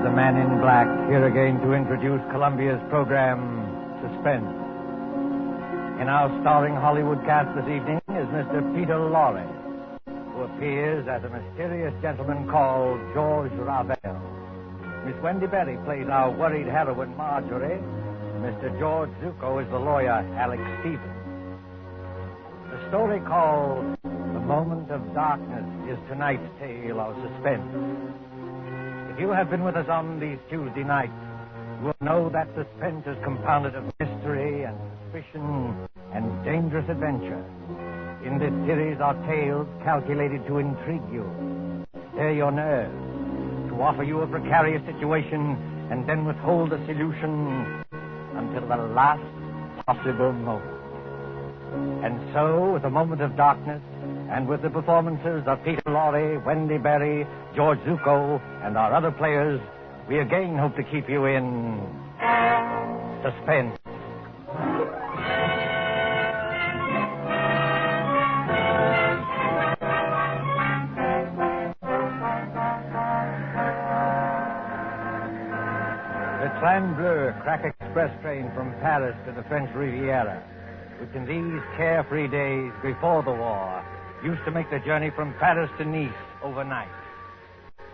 the Man in Black, here again to introduce Columbia's program, Suspense. In our starring Hollywood cast this evening is Mr. Peter Lorre, who appears as a mysterious gentleman called George Ravel. Miss Wendy Berry plays our worried heroine, Marjorie. Mr. George Zuko is the lawyer, Alex Stevens. The story called The Moment of Darkness is tonight's tale of suspense. If you have been with us on these Tuesday nights, you will know that suspense is compounded of mystery and suspicion and dangerous adventure. In this series are tales calculated to intrigue you, stir your nerves, to offer you a precarious situation, and then withhold the solution until the last possible moment. And so, with A Moment of Darkness, and with the performances of Peter Lorre, Wendy Berry, George Zuko, and our other players, we again hope to keep you in suspense. The Train Bleu crack express train from Paris to the French Riviera, which in these carefree days before the war used to make the journey from Paris to Nice overnight.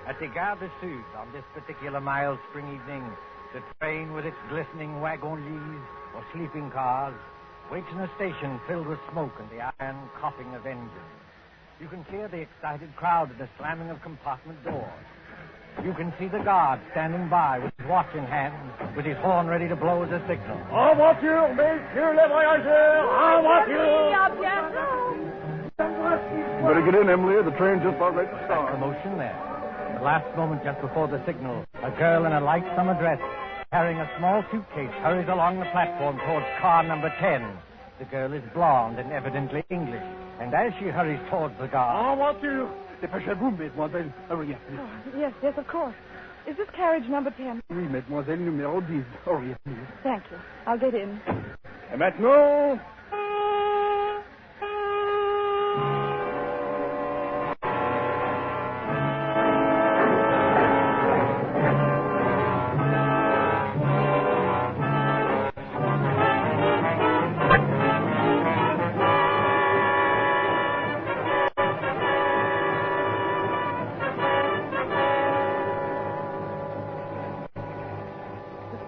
At the Gare du Sud, on this particular mild spring evening, the train with its glistening wagon-lits or sleeping cars waits in a station filled with smoke and the iron coughing of engines. You can hear the excited crowd and the slamming of compartment doors. You can see the guard standing by with his watch in hand, with his horn ready to blow as a signal. En voiture, messieurs les voyageurs! En voiture! Better get in, Emily. The train just about ready to start. Commotion there. The last moment just before the signal, a girl in a light summer dress, carrying a small suitcase, hurries along the platform towards car number 10. The girl is blonde and evidently English, and as she hurries towards the guard... En voiture! Dépêchez-vous, mademoiselle. Hurry up. Oh, yes, of course. Is this carriage number 10? Oui, mademoiselle, numéro 10. Hurry up, please. Thank you. I'll get in. Et maintenant...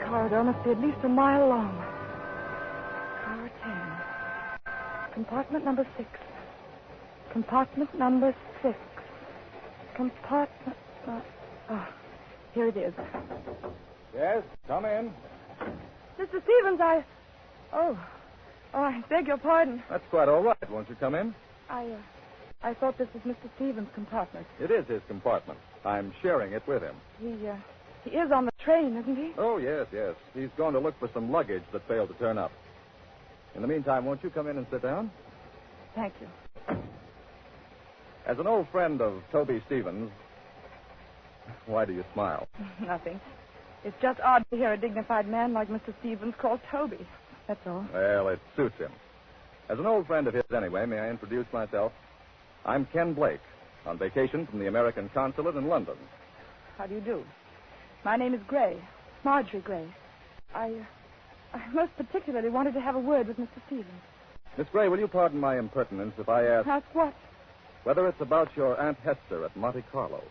Corridor must be at least a mile long. Car 10. Compartment number 6. Compartment number 6. Compartment... here it is. Yes, come in. Mr. Stevens, Oh, I beg your pardon. That's quite all right. Won't you come in? I thought this was Mr. Stevens' compartment. It is his compartment. I'm sharing it with him. He is on the train, isn't he? Oh, yes. He's going to look for some luggage that failed to turn up. In the meantime, won't you come in and sit down? Thank you. As an old friend of Toby Stevens... Why do you smile? Nothing. It's just odd to hear a dignified man like Mr. Stevens called Toby. That's all. Well, it suits him. As an old friend of his anyway, may I introduce myself? I'm Ken Blake, on vacation from the American consulate in London. How do you do? My name is Gray, Marjorie Gray. I most particularly wanted to have a word with Mr. Stevens. Miss Gray, will you pardon my impertinence if I ask... Ask what? Whether it's about your Aunt Hester at Monte Carlo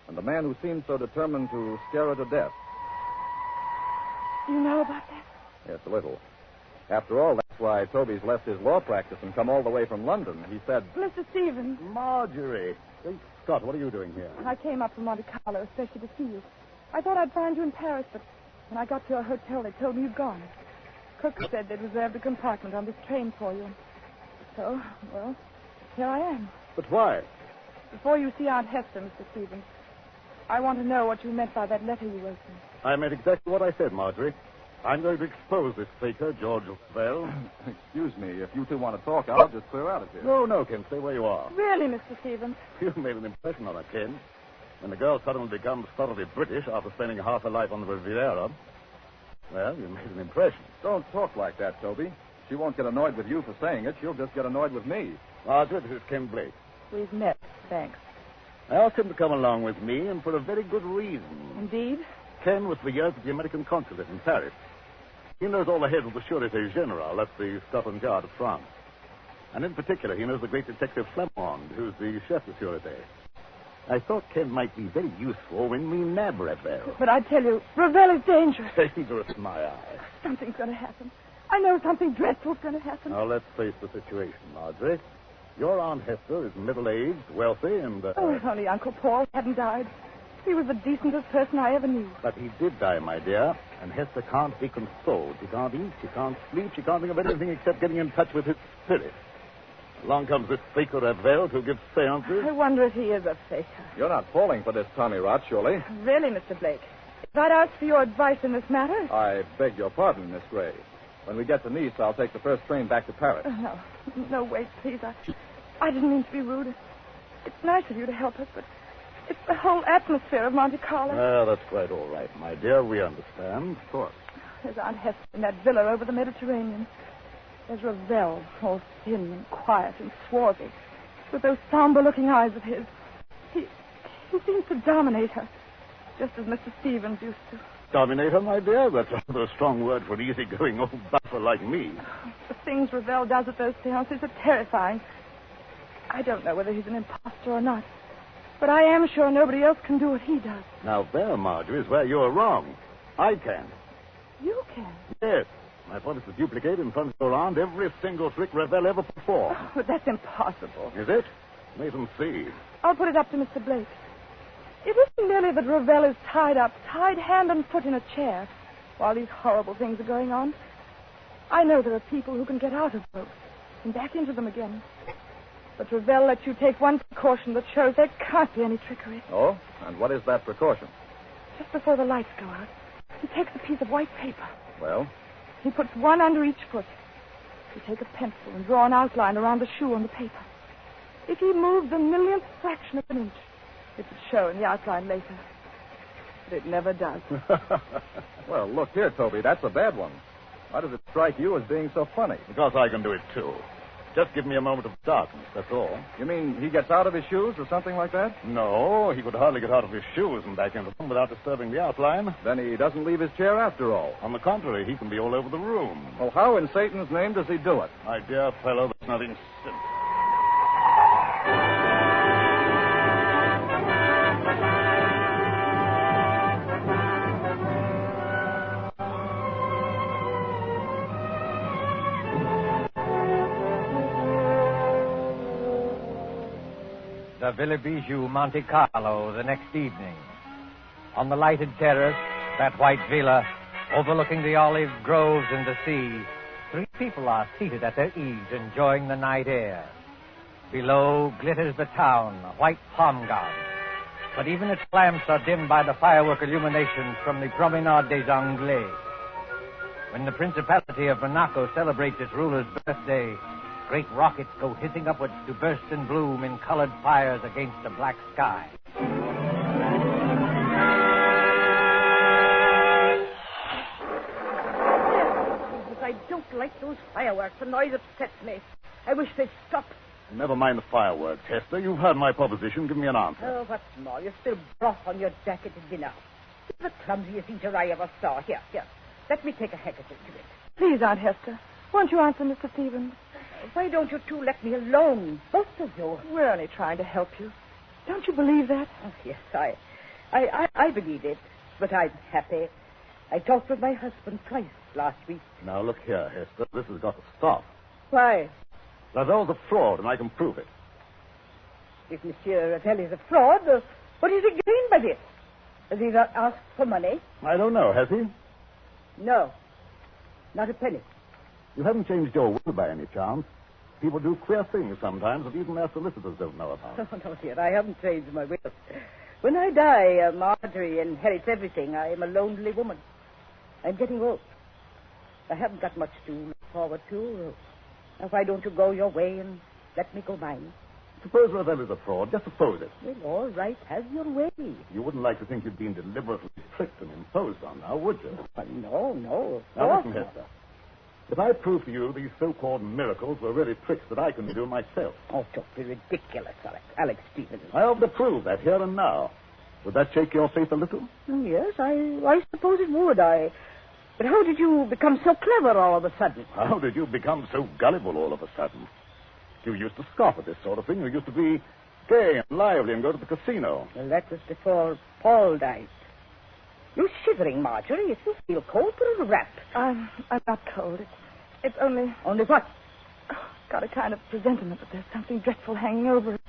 and the man who seemed so determined to scare her to death. You know about that? Yes, a little. After all, that's why Toby's left his law practice and come all the way from London. He said... Mr. Stevens. Marjorie. Great Scott, what are you doing here? I came up from Monte Carlo especially to see you. I thought I'd find you in Paris, but when I got to your hotel, they told me you'd gone. Cook said they'd reserved a compartment on this train for you. So, well, here I am. But why? Before you see Aunt Hester, Mr. Stevens, I want to know what you meant by that letter you wrote me. I meant exactly what I said, Marjorie. I'm going to expose this faker, George Bell. Excuse me, if you two want to talk, I'll just clear out of here. No, Ken, stay where you are. Really, Mr. Stevens? You've made an impression on her, Ken. When the girl suddenly becomes thoroughly British after spending half her life on the Riviera, well, you made an impression. Don't talk like that, Toby. She won't get annoyed with you for saying it. She'll just get annoyed with me. Margaret, this is Ken Blake. We've met, thanks. I asked him to come along with me, and for a very good reason. Indeed? Ken was for years at the American consulate in Paris. He knows all the heads of the Sûreté Générale, that's the Scotland Yard of France. And in particular, he knows the great detective Flamand, who's the chef de Sûreté. I thought Ken might be very useful when we nab Ravel. But I tell you, Ravel is dangerous. Dangerous in my eyes. Something's going to happen. I know something dreadful's going to happen. Now, let's face the situation, Marjorie. Your Aunt Hester is middle-aged, wealthy, and... Oh, if only Uncle Paul hadn't died. He was the decentest person I ever knew. But he did die, my dear, and Hester can't be consoled. She can't eat, she can't sleep, she can't think of anything except getting in touch with his spirit. Along comes this faker Ravel who gives seances. I wonder if he is a faker. You're not falling for this Tommy rot, surely? Really, Mr. Blake? If I'd ask for your advice in this matter... I beg your pardon, Miss Gray. When we get to Nice, I'll take the first train back to Paris. No, wait, please. I didn't mean to be rude. It's nice of you to help us, but it's the whole atmosphere of Monte Carlo. Well, that's quite all right, my dear. We understand, of course. There's Aunt Hester in that villa over the Mediterranean. There's Ravel, all thin and quiet and swarthy, with those somber-looking eyes of his. He seems to dominate her, just as Mr. Stevens used to. Dominate her, my dear? That's rather a strong word for an easygoing old buffer like me. The things Ravel does at those seances are terrifying. I don't know whether he's an imposter or not, but I am sure nobody else can do what he does. Now, there, Marjorie, is where you're wrong. I can. You can? Yes. My promise to duplicate in front of your aunt every single trick Ravel ever performed. Oh, but that's impossible. Is it? Wait and see. I'll put it up to Mr. Blake. It isn't merely that Ravel is tied up, tied hand and foot in a chair, while these horrible things are going on. I know there are people who can get out of ropes and back into them again. But Ravel lets you take one precaution that shows there can't be any trickery. Oh? And what is that precaution? Just before the lights go out, he takes a piece of white paper. Well? He puts one under each foot. You take a pencil and draw an outline around the shoe on the paper. If he moved the millionth fraction of an inch, it would show in the outline later. But it never does. Well, look here, Toby. That's a bad one. Why does it strike you as being so funny? Because I can do it, too. Just give me a moment of darkness, that's all. You mean he gets out of his shoes or something like that? No, he could hardly get out of his shoes and back into them without disturbing the outline. Then he doesn't leave his chair after all. On the contrary, he can be all over the room. Well, how in Satan's name does he do it? My dear fellow, there's nothing simple. The Villa Bijou, Monte Carlo, the next evening. On the lighted terrace, that white villa, overlooking the olive groves and the sea, 3 people are seated at their ease, enjoying the night air. Below glitters the town, a white palm garden. But even its lamps are dimmed by the firework illuminations from the Promenade des Anglais. When the Principality of Monaco celebrates its ruler's birthday, great rockets go hissing upwards to burst and bloom in colored fires against the black sky. I don't like those fireworks. The noise upsets me. I wish they'd stop. Never mind the fireworks, Hester. You've heard my proposition. Give me an answer. Oh, what's more, you spill broth on your jacket at dinner. You're the clumsiest eater I ever saw. Here. Let me take a handkerchief to it. Please, Aunt Hester, won't you answer Mr. Stevens? Why don't you two let me alone? Both of you. We're only trying to help you. Don't you believe that? Oh, yes, I believe it. But I'm happy. I talked with my husband twice last week. Now, look here, Hester. This has got to stop. Why? Ravel's a fraud, and I can prove it. If Monsieur Ravel is a fraud, what is he gained by this? Has he not asked for money? I don't know, has he? No. Not a penny. You haven't changed your will by any chance. People do queer things sometimes that even their solicitors don't know about. Oh, no, dear. I haven't changed my will. When I die, Marjorie inherits everything. I am a lonely woman. I'm getting old. I haven't got much to look forward to. Now, why don't you go your way and let me go mine? Suppose Ravel is a fraud. Just suppose it. Well, all right. Have your way. You wouldn't like to think you'd been deliberately tricked and imposed on now, would you? No. Now, listen, Hester. If I prove to you these so-called miracles were really tricks that I can do myself. Oh, don't be ridiculous, Alex Stevens. I'll prove that here and now. Would that shake your faith a little? Oh, yes, I suppose it would. But how did you become so clever all of a sudden? How did you become so gullible all of a sudden? You used to scoff at this sort of thing. You used to be gay and lively and go to the casino. Well, that was before Paul died. You're shivering, Marjorie. If you feel cold, put on a wrap. I'm not cold. It's only... Only what? Got a kind of presentiment that there's something dreadful hanging over it.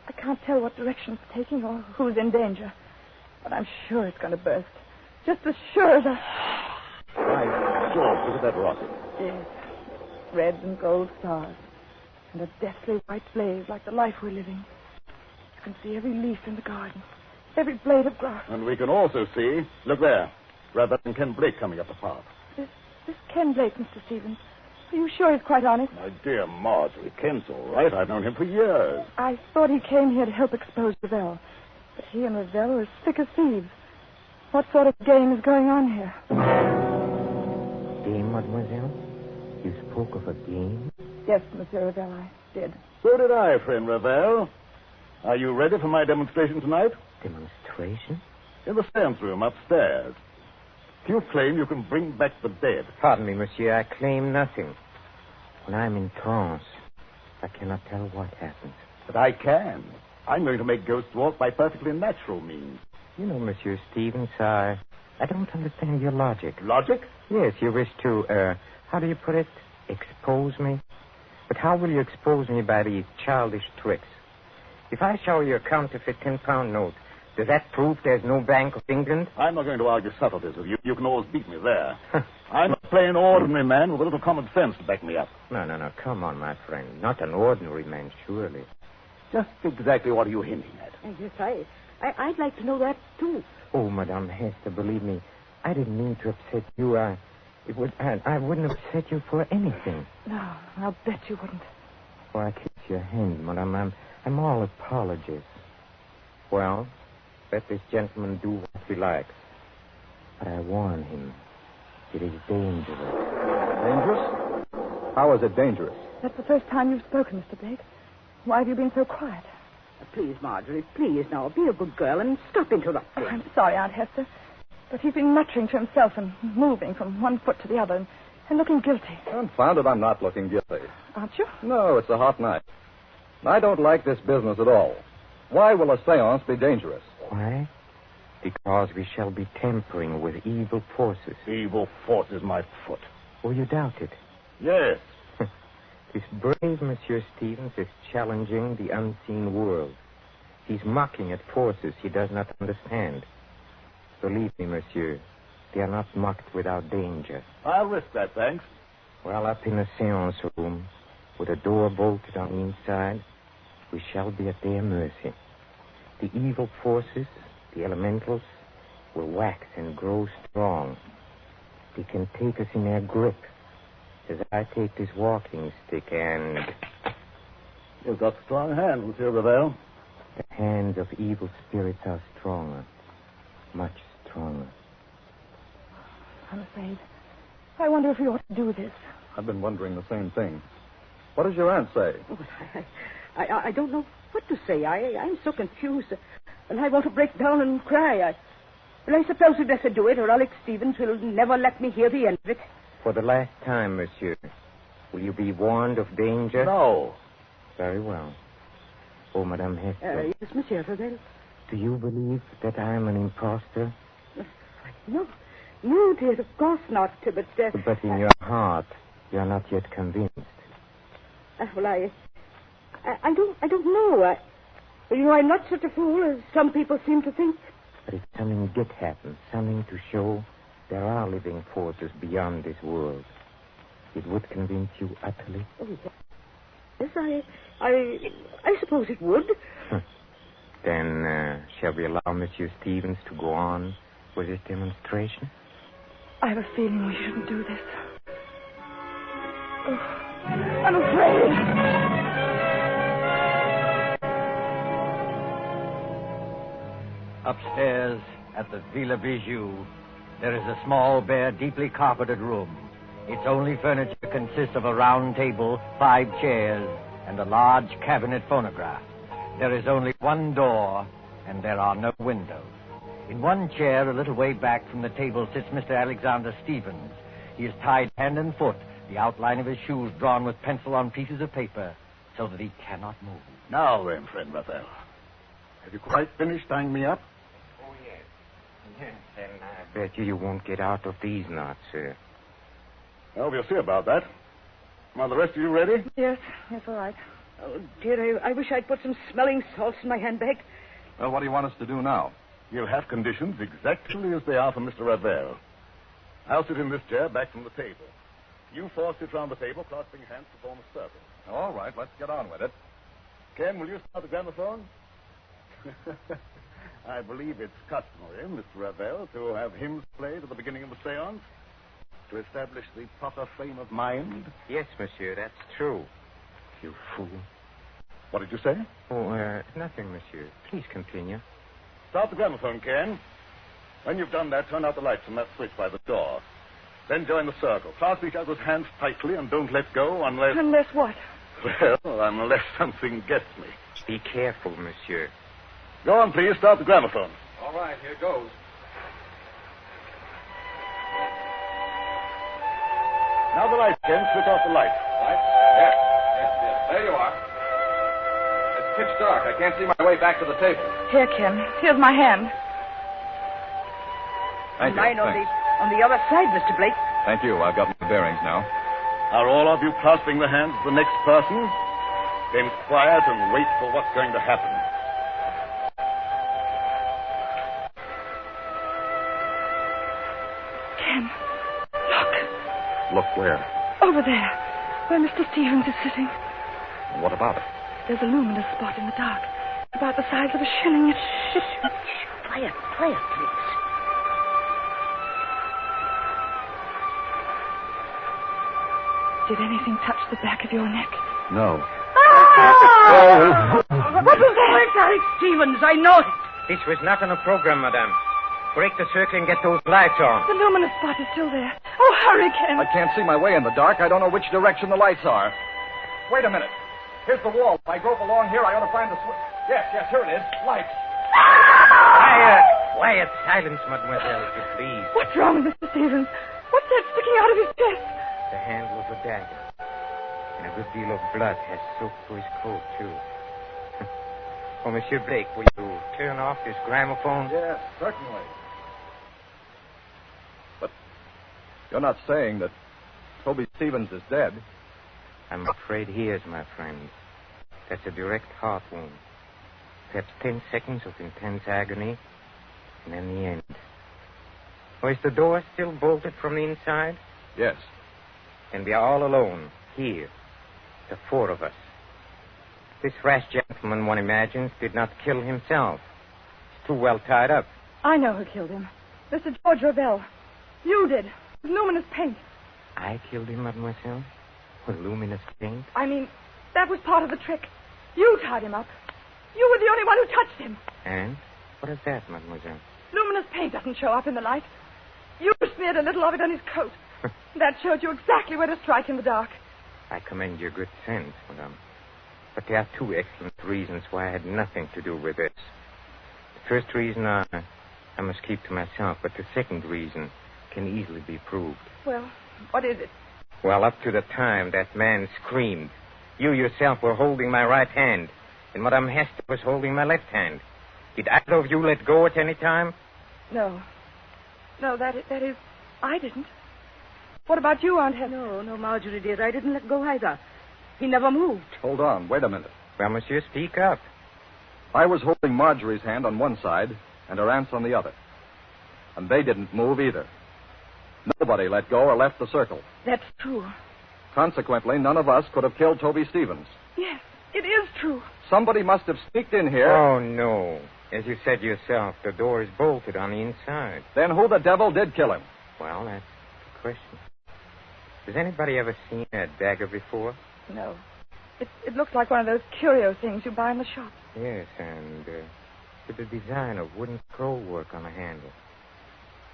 I can't tell what direction it's taking or who's in danger. But I'm sure it's going to burst. Just as sure as By George, look at that rocket. Yes. Red and gold stars. And a deathly white blaze like the life we're living. You can see every leaf in the garden. Every blade of grass. And we can also see, look there, rather than Ken Blake coming up the path. This Ken Blake, Mr. Stevens. Are you sure he's quite honest? My dear Marjorie, Ken's all right. I've known him for years. I thought he came here to help expose Ravel. But he and Ravel are as thick as thieves. What sort of game is going on here? Game, mademoiselle? You spoke of a game? Yes, Monsieur Ravel, I did. So did I, friend Ravel. Are you ready for my demonstration tonight? Demonstration? In the seance room upstairs. You claim you can bring back the dead. Pardon me, monsieur. I claim nothing. When I'm in trance, I cannot tell what happens. But I can. I'm going to make ghosts walk by perfectly natural means. You know, Monsieur Stevens, I don't understand your logic. Logic? Yes, you wish to, how do you put it? Expose me? But how will you expose me by these childish tricks? If I show you a counterfeit 10-pound note, does that prove there's no Bank of England? I'm not going to argue subtleties with you. You can always beat me there. I'm a plain, ordinary man with a little common sense to back me up. No. Come on, my friend. Not an ordinary man, surely. Just exactly what are you hinting at? Yes, I'd like to know that, too. Oh, Madame Hester, believe me, I didn't mean to upset you. I wouldn't upset you for anything. No, I'll bet you wouldn't. Oh, I kiss your hand, Madame. I'm all apologies. Well, let this gentleman do what he likes. But I warn him. It is dangerous. Dangerous? How is it dangerous? That's the first time you've spoken, Mr. Blake. Why have you been so quiet? Please, Marjorie, please now, be a good girl and stop interrupting. Oh, I'm sorry, Aunt Hester. But he's been muttering to himself and moving from one foot to the other and looking guilty. Confound it, I'm not looking guilty. Aren't you? No, it's a hot night. I don't like this business at all. Why will a seance be dangerous? Why? Because we shall be tampering with evil forces. Evil forces, my foot. Oh, you doubt it? Yes. This brave Monsieur Stevens is challenging the unseen world. He's mocking at forces he does not understand. Believe me, monsieur, they are not mocked without danger. I'll risk that, thanks. Well, up in the seance room, with a door bolted on the inside, we shall be at their mercy. The evil forces, the elementals, will wax and grow strong. They can take us in their grip, as I take this walking stick and... You've got strong hands, Monsieur Ravel. The hands of evil spirits are stronger, much stronger. I'm afraid. I wonder if we ought to do this. I've been wondering the same thing. What does your aunt say? Oh, I don't know what to say. I'm so confused. And I want to break down and cry. Well, I suppose we'd better do it, or Alex Stevens will never let me hear the end of it. For the last time, monsieur, will you be warned of danger? No. Very well. Oh, Madame Hester. Yes, Monsieur Ravel. Do you believe that I am an impostor? No, dear, of course not. But in your heart, you are not yet convinced. Well, I don't know. I'm not such a fool as some people seem to think. But if something did happen, something to show there are living forces beyond this world, it would convince you utterly? Oh, yes, I suppose it would. Then, shall we allow Monsieur Stevens to go on with his demonstration? I have a feeling we shouldn't do this. Oh, I'm afraid. Upstairs at the Villa Bijou, there is a small, bare, deeply carpeted room. Its only furniture consists of a round table, 5 chairs, and a large cabinet phonograph. There is only one door, and there are no windows. In one chair, a little way back from the table, sits Mr. Alexander Stevens. He is tied hand and foot, the outline of his shoes drawn with pencil on pieces of paper, so that he cannot move. Now then, friend Raphael. Have you quite finished tying me up? Oh, yes. Yes, and I bet you won't get out of these knots, sir. Well, we'll see about that. Are the rest of you ready? Yes, all right. Oh, dear, I wish I'd put some smelling salts in my handbag. Well, what do you want us to do now? You'll have conditions exactly as they are for Mr. Ravel. I'll sit in this chair back from the table. You four sit round the table, clasping hands to form a circle. All right, let's get on with it. Ken, will you start the gramophone? I believe it's customary, Mr. Ravel, to have hymns played at the beginning of the seance to establish the proper frame of mind. Yes, monsieur, that's true. You fool. What did you say? Oh, nothing, monsieur. Please continue. Start the gramophone, Ken. When you've done that, turn out the lights from that switch by the door. Then join the circle. Clasp each other's hands tightly and don't let go unless... Unless what? Well, unless something gets me. Be careful, monsieur. Go on, please. Start the gramophone. All right, here goes. Now the lights, Ken. Switch off the lights. Lights? Yes. There you are. It's pitch dark. I can't see my way back to the table. Here, Ken. Here's my hand. Thank you. Mine Thanks. on the other side, Mr. Blake. Thank you. I've got my bearings now. Are all of you clasping the hands of the next person? Then quiet and wait for what's going to happen. Ken, look. Look where? Over there, where Mr. Stevens is sitting. What about it? There's a luminous spot in the dark, about the size of a shilling. Quiet, please. Did anything touch the back of your neck? No. What was that? It's Alex Stevens. I know it. This was not on a program, madame. Break the circle and get those lights on. The luminous spot is still there. Oh, hurry, Ken. I can't see my way in the dark. I don't know which direction the lights are. Wait a minute. Here's the wall. If I drove along here, I ought to find the switch. Yes, here it is. Lights. Quiet. Silence, mademoiselle, if you please. What's wrong with Mr. Stevens? What's that sticking out of his chest? The handle of a dagger. And a good deal of blood has soaked through his coat, too. Oh, Monsieur Blake, will you turn off this gramophone? Yes, certainly. But you're not saying that Toby Stevens is dead? I'm afraid he is, my friend. That's a direct heart wound. Perhaps 10 seconds of intense agony, and then the end. Oh, is the door still bolted from the inside? Yes. And we are all alone, here, the four of us. This rash gentleman, one imagines, did not kill himself. He's too well tied up. I know who killed him. Mr. George Ravel. You did. With luminous paint. I killed him, mademoiselle? With luminous paint? I mean, that was part of the trick. You tied him up. You were the only one who touched him. And? What is that, mademoiselle? Luminous paint doesn't show up in the light. You smeared a little of it on his coat. That showed you exactly where to strike in the dark. I commend your good sense, madame. But there are two excellent reasons why I had nothing to do with this. The first reason I must keep to myself, but the second reason can easily be proved. Well, what is it? Well, up to the time that man screamed, you yourself were holding my right hand, and Madame Hester was holding my left hand. Did either of you let go at any time? No. No, that is, I didn't. What about you, Aunt Hester? No, Marjorie, dear. I didn't let go either. He never moved. Hold on. Wait a minute. Well, monsieur, speak up. I was holding Marjorie's hand on one side and her aunt's on the other. And they didn't move either. Nobody let go or left the circle. That's true. Consequently, none of us could have killed Toby Stevens. Yes, it is true. Somebody must have sneaked in here. Oh, no. As you said yourself, the door is bolted on the inside. Then who the devil did kill him? Well, that's the question. Has anybody ever seen a dagger before? No. It looks like one of those curio things you buy in the shop. Yes, and with the design of wooden scroll work on the handle.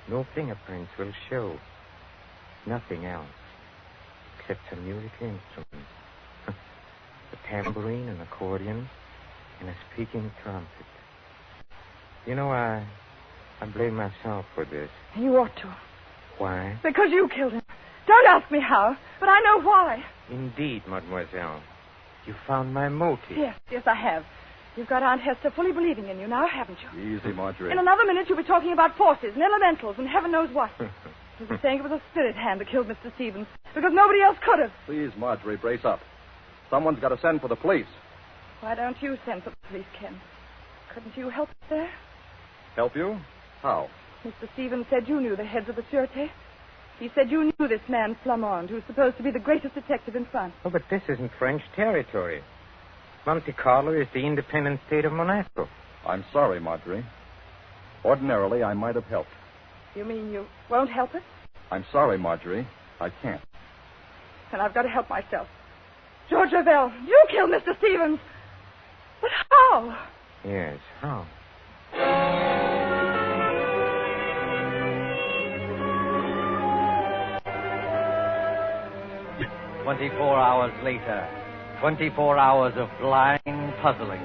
No fingerprints will show. Nothing else. Except some musical instruments. A tambourine, an accordion, and a speaking trumpet. You know, I blame myself for this. You ought to. Why? Because you killed him. Don't ask me how, but I know why. Indeed, mademoiselle. You found my motive. Yes, I have. You've got Aunt Hester fully believing in you now, haven't you? Easy, Marjorie. In another minute, you'll be talking about forces and elementals and heaven knows what. You'll be saying it was a spirit hand that killed Mr. Stevens because nobody else could have. Please, Marjorie, brace up. Someone's got to send for the police. Why don't you send for the police, Ken? Couldn't you help us there? Help you? How? Mr. Stevens said you knew the heads of the Sûreté. He said you knew this man, Flamand, who's supposed to be the greatest detective in France. Oh, but this isn't French territory. Monte Carlo is the independent state of Monaco. I'm sorry, Marjorie. Ordinarily, I might have helped. You mean you won't help us? I'm sorry, Marjorie. I can't. Then I've got to help myself. George Ravel, you killed Mr. Stevens. But how? Yes, how? 24 hours later, 24 hours of blind puzzling.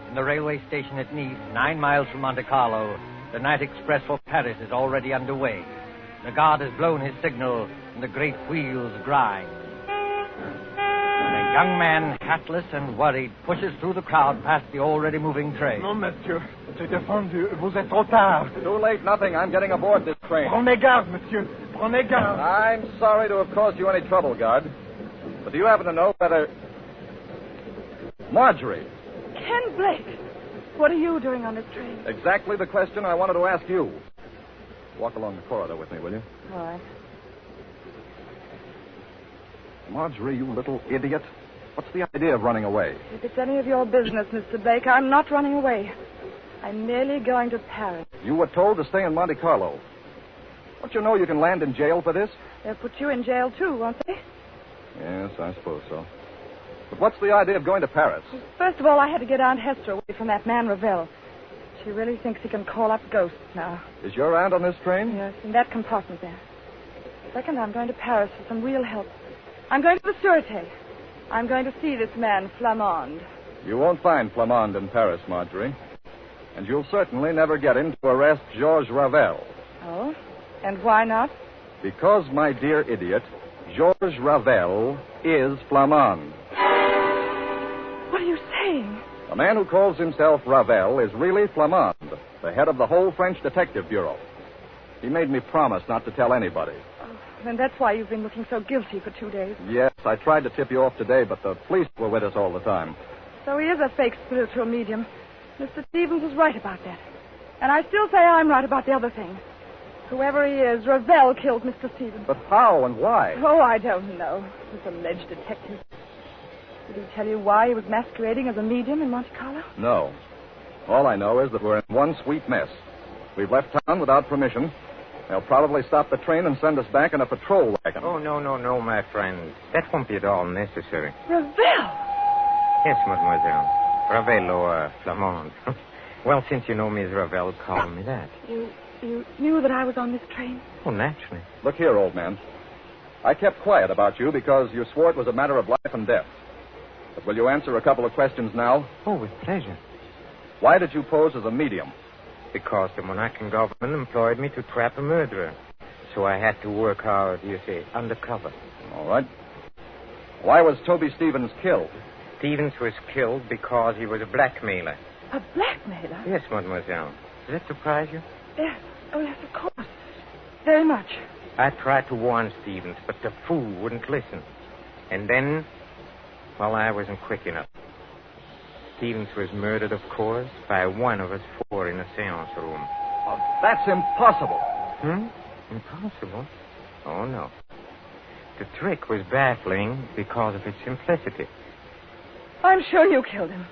In the railway station at Nice, 9 miles from Monte Carlo, the night express for Paris is already underway. The guard has blown his signal, and the great wheels grind. A young man, hatless and worried, pushes through the crowd past the already moving train. Non, monsieur. C'est défendu. Vous êtes trop tard. Too late, nothing. I'm getting aboard this train. Prenez garde, monsieur. Prenez garde. I'm sorry to have caused you any trouble, guard. But do you happen to know whether... Marjorie. Ken Blake, what are you doing on this train? Exactly the question I wanted to ask you. Walk along the corridor with me, will you? All right. Marjorie, you little idiot. What's the idea of running away? If it's any of your business, Mr. Blake, I'm not running away. I'm merely going to Paris. You were told to stay in Monte Carlo. Don't you know you can land in jail for this? They'll put you in jail, too, won't they? Yes, I suppose so. But what's the idea of going to Paris? First of all, I had to get Aunt Hester away from that man, Ravel. She really thinks he can call up ghosts now. Is your aunt on this train? Yes, in that compartment there. Second, I'm going to Paris for some real help. I'm going to the Sûreté. I'm going to see this man, Flamand. You won't find Flamand in Paris, Marjorie. And you'll certainly never get him to arrest Georges Ravel. Oh? And why not? Because, my dear idiot, Georges Ravel is Flamand. What are you saying? The man who calls himself Ravel is really Flamand, the head of the whole French Detective Bureau. He made me promise not to tell anybody. Oh, then that's why you've been looking so guilty for 2 days. Yes, I tried to tip you off today, but the police were with us all the time. So he is a fake spiritual medium. Mr. Stevens is right about that. And I still say I'm right about the other thing. Whoever he is, Ravel killed Mr. Stevens. But how and why? Oh, I don't know. This alleged detective. Did he tell you why he was masquerading as a medium in Monte Carlo? No. All I know is that we're in one sweet mess. We've left town without permission. They'll probably stop the train and send us back in a patrol wagon. Oh, no, my friend. That won't be at all necessary. Ravel! Yes, mademoiselle. Ravel or Flamand. Well, since you know me as Ravel, call me that. You knew that I was on this train? Oh, naturally. Look here, old man. I kept quiet about you because you swore it was a matter of life and death. But will you answer a couple of questions now? Oh, with pleasure. Why did you pose as a medium? Because the Monacan government employed me to trap a murderer. So I had to work hard, undercover. All right. Why was Toby Stevens killed? Stevens was killed because he was a blackmailer. A blackmailer? Yes, mademoiselle. Does that surprise you? Yes. Oh, yes, of course. Very much. I tried to warn Stevens, but the fool wouldn't listen. And then, well, I wasn't quick enough. Stevens was murdered, of course, by one of us 4 in a seance room. Oh, that's impossible. Impossible? Oh, no. The trick was baffling because of its simplicity. I'm sure you killed him.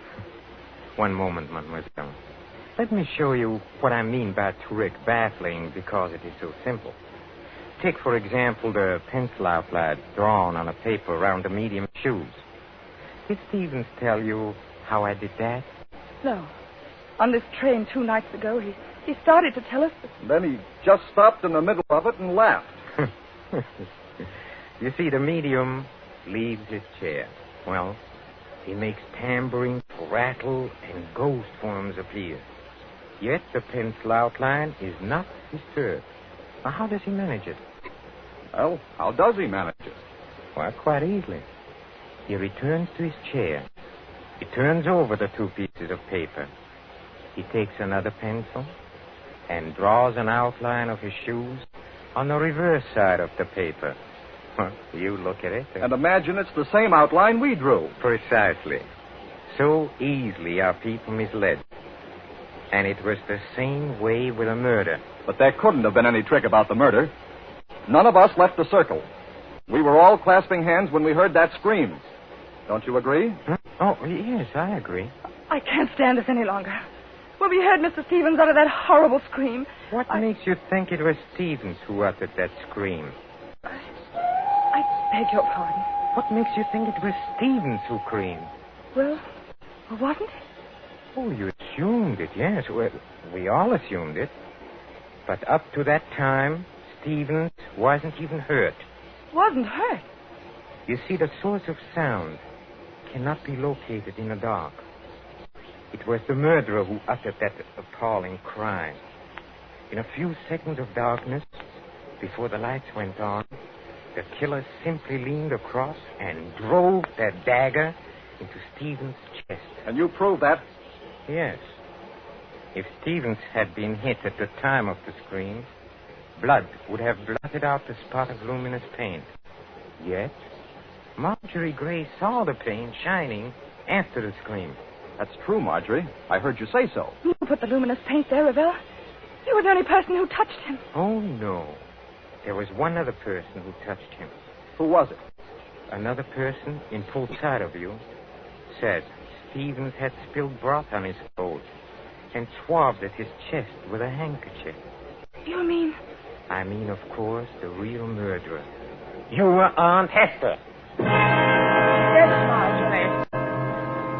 One moment, mademoiselle. Let me show you what I mean by trick, baffling because it is so simple. Take, for example, the pencil outline drawn on a paper around the medium's shoes. Did Stevens tell you how I did that? No. On this train 2 nights ago, he started to tell us. Then he just stopped in the middle of it and laughed. You see, the medium leaves his chair. Well, he makes tambourine rattle and ghost forms appear. Yet the pencil outline is not disturbed. Now, how does he manage it? Well, how does he manage it? Well, quite easily. He returns to his chair. He turns over the 2 pieces of paper. He takes another pencil and draws an outline of his shoes on the reverse side of the paper. You look at it. And imagine it's the same outline we drew. Precisely. So easily are people misled. And it was the same way with a murder. But there couldn't have been any trick about the murder. None of us left the circle. We were all clasping hands when we heard that scream. Don't you agree? Huh? Oh, yes, I agree. I can't stand this any longer. When we heard Mr. Stevens utter that horrible scream... What makes you think it was Stevens who uttered that scream? I beg your pardon. What makes you think it was Stevens who screamed? Well, wasn't it? Oh, you assumed it, yes. Well, we all assumed it. But up to that time, Stevens wasn't even hurt. Wasn't hurt? You see, the source of sound cannot be located in the dark. It was the murderer who uttered that appalling cry. In a few seconds of darkness, before the lights went on, the killer simply leaned across and drove that dagger into Stevens' chest. And you proved that? Yes. If Stevens had been hit at the time of the scream, blood would have blotted out the spot of luminous paint. Yet, Marjorie Gray saw the paint shining after the scream. That's true, Marjorie. I heard you say so. You put the luminous paint there, Ravel. You were the only person who touched him. Oh, no. There was one other person who touched him. Who was it? Another person in full sight of you said Stevens had spilled broth on his coat and swabbed at his chest with a handkerchief. You mean... I mean, of course, the real murderer. Your Aunt Hester. Yes, Marjorie.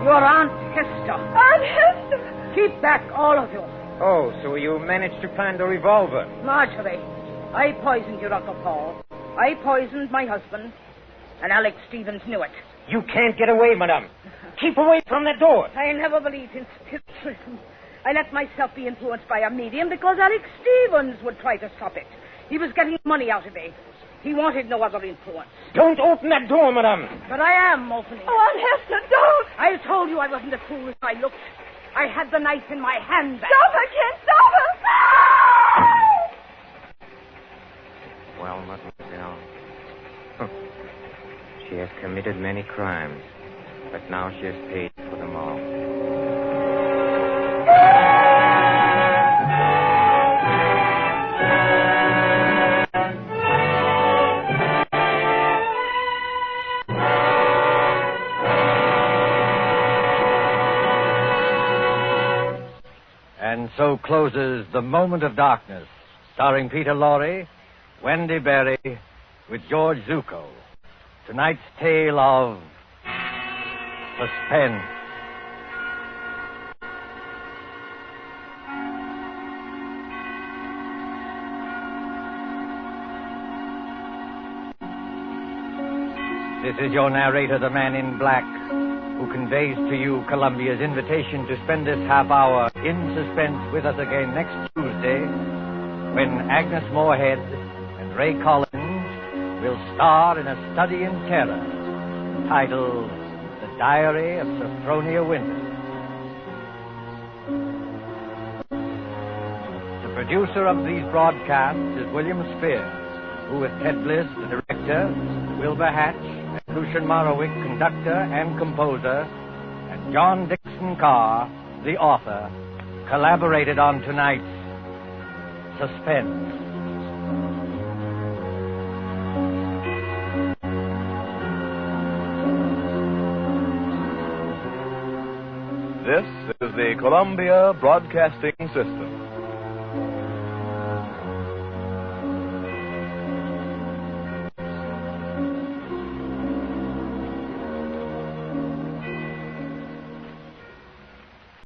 Your Aunt Hester. Aunt Hester! Keep back, all of you. Oh, so you managed to find the revolver? Marjorie, I poisoned your Uncle Paul. I poisoned my husband, and Alex Stevens knew it. You can't get away, madame. Keep away from the door. I never believed in spiritualism. I let myself be influenced by a medium because Alex Stevens would try to stop it. He was getting money out of me. He wanted no other influence. Don't open that door, madame. But I am opening it. Oh, Aunt Hester, don't! I told you I wasn't as fool as I looked. I had the knife in my hand. Stop her, Kent! Stop her! Well, mademoiselle, she has committed many crimes, but now she has paid for them all. And so closes The Moment of Darkness, starring Peter Lorre, Wendy Berry, with George Zucco. Tonight's tale of Suspense. This is your narrator, the Man in Black, who conveys to you Columbia's invitation to spend this half hour in suspense with us again next Tuesday, when Agnes Moorehead and Ray Collins will star in a study in terror titled The Diary of Sophronia Winters. The producer of these broadcasts is William Spear, who with Ted Bliss, the director, Wilbur Hatch, and Lucian Morrowick, conductor and composer, and John Dixon Carr, the author, collaborated on tonight's Suspense. This is the Columbia Broadcasting System.